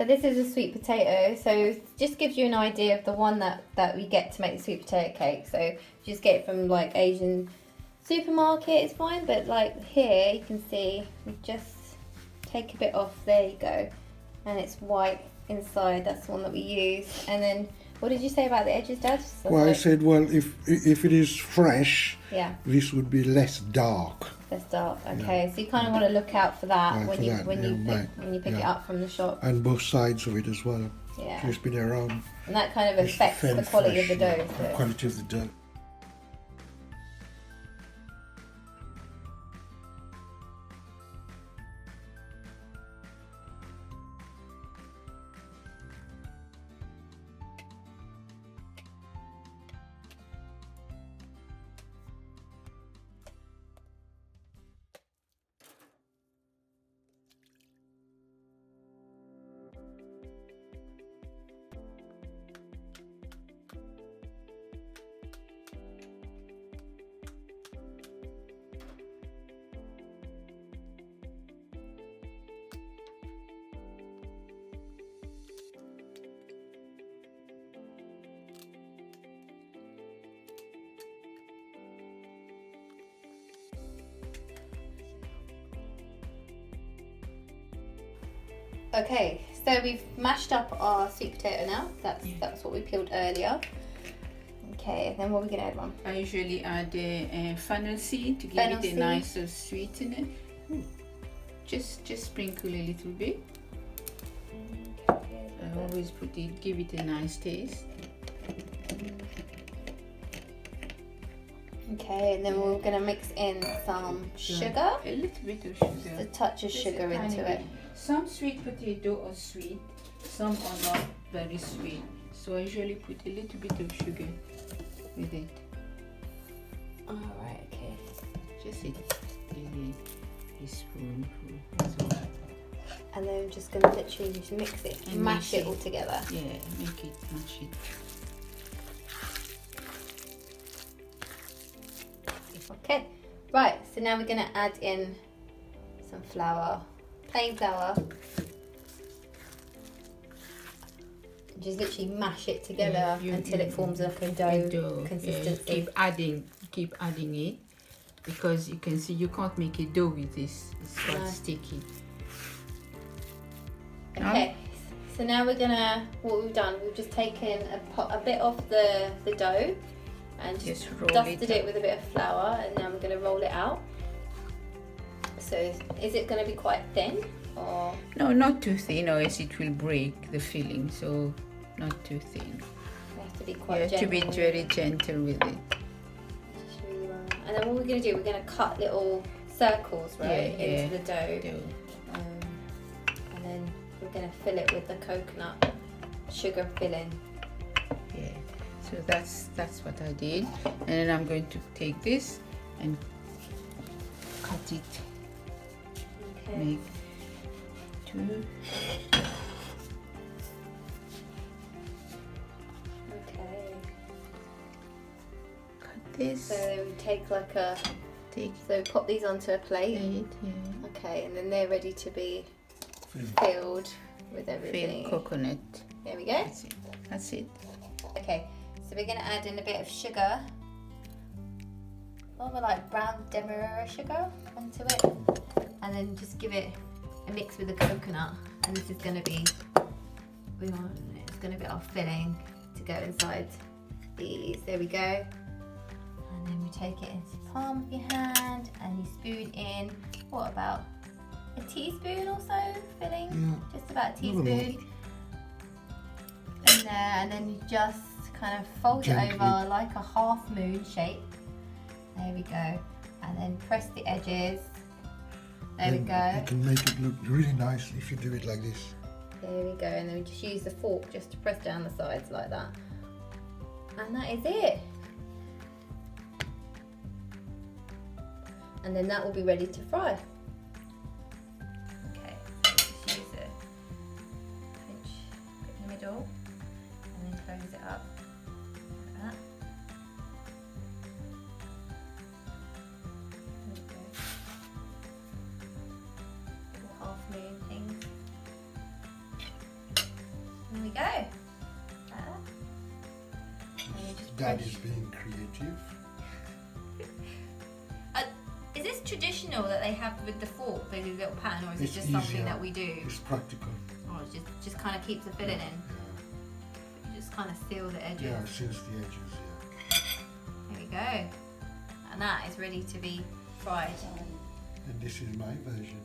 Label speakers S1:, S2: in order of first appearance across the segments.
S1: So this is a sweet potato. So just gives you an idea of the one that we get to make the sweet potato cake. So just get it from like Asian supermarket, it's fine. But like here you can see, you just take a bit off. There you go, and it's white inside. That's the one that we use. And then what did you say about the edges, Dad?
S2: Well, I said, well, if it is fresh,
S1: yeah,
S2: this would be less dark.
S1: less dark. Okay, so you kind of want to look out for that
S2: Right,
S1: when you pick it up from the shop.
S2: And both sides of it as well.
S1: Yeah.
S2: So it's been around.
S1: And that kind of affects the quality of the dough. So.
S2: The quality of the dough.
S1: Okay, so we've mashed up our sweet potato now. That's what we peeled earlier. Okay, and then what are we gonna add, Mum?
S3: I usually add fennel seed to give
S1: Fennel
S3: it
S1: seed.
S3: a nicer sweetness. Just sprinkle a little bit. I always put it, give it a nice taste.
S1: Okay, and then we're gonna mix in some sugar.
S3: A little bit of
S1: Just a
S3: sugar.
S1: touch of
S3: Just
S1: sugar
S3: a tiny
S1: into
S3: bit.
S1: it.
S3: Some sweet potato are sweet, some are not very sweet. So I usually put a little bit of sugar with it.
S1: Alright, okay.
S3: Just a spoonful. That's all.
S1: And then I'm just gonna literally just mix it,
S3: And
S1: mash
S3: mix
S1: it
S3: it.
S1: all together.
S3: Yeah, make it, mash it.
S1: Okay, right, so now we're gonna add in some flour, plain flour. Just literally mash it together until it forms like a dough consistency.
S3: Yeah, keep adding it, because you can see you can't make a dough with this. It's quite sticky.
S1: Okay, so now we're gonna, what we've done, we've just taken a bit of the dough and just dusted it with a bit of flour, and now we're gonna roll it out. So is it gonna be quite thin, or?
S3: No, not too thin, or else it will break the filling. So not too thin.
S1: You have to be quite
S3: You have to be
S1: gentle.
S3: very gentle with it.
S1: And then what we're gonna do, we're gonna cut little circles, right, into the dough. And then we're gonna fill it with the coconut sugar filling.
S3: Yeah. So that's what I did, and then I'm going to take this and cut it.
S1: Okay.
S3: Make two.
S1: Okay.
S3: Cut this.
S1: So we take like a.
S3: Take
S1: So pop these onto a plate.
S3: it. Yeah.
S1: Okay, and then they're ready to be filled with everything.
S3: Filled coconut.
S1: There we go.
S3: That's it. That's it.
S1: Okay, so we're gonna add in a bit of sugar. More like brown demerara sugar onto it, and then just give it a mix with the coconut. And this is gonna be, it's gonna be our filling to go inside these. There we go. And then we take it into the palm of your hand and you spoon in, what about a teaspoon or so filling?
S2: Yeah.
S1: Just about a
S2: Not a lot.
S1: teaspoon. In there, and then you just kind of fold
S2: Gently.
S1: it over like a half moon shape. There we go. And then press the edges. There we
S2: Then
S1: go.
S2: You can make it look really nice if you do it like this.
S1: There we go. And then we just use the fork just to press down the sides like that. And that is it. And then that will be ready to fry. Okay, so just use a pinch, put it in the middle, and then close it up like that. There we go. Little half moon thing. we go. Like that. And you just
S2: Daddy's being creative.
S1: Is this traditional that they have with the fork, the little pan, or is
S2: It's
S1: it just something
S2: easier.
S1: that we do?
S2: It's practical.
S1: Or it just kind of keeps the filling in?
S2: Yeah,
S1: You just kind of seal the edges.
S2: yeah, since the edges, yeah.
S1: There we go. And that is ready to be fried.
S2: And this is my version.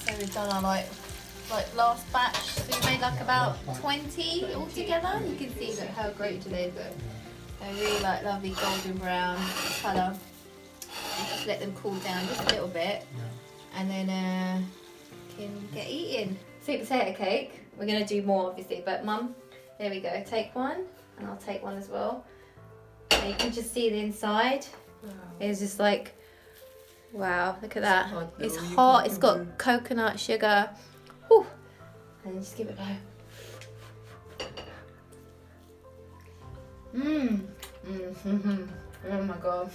S1: So we've done our like last batch. So we made like about 20 altogether. You can see that how great do they look. They're really like lovely golden brown colour. And just let them cool down just a little bit, and then can get eaten. Sweet potato cake. We're gonna do more obviously, but Mum, there we go. Take one, and I'll take one as well. And you can just see the inside.
S3: Wow.
S1: It's just like, wow, look at that.
S3: hot though.
S1: It's
S3: You
S1: hot,
S3: can
S1: it's got
S3: do-
S1: coconut, sugar. Whew. And then just give it a go. Mmm. Oh my god.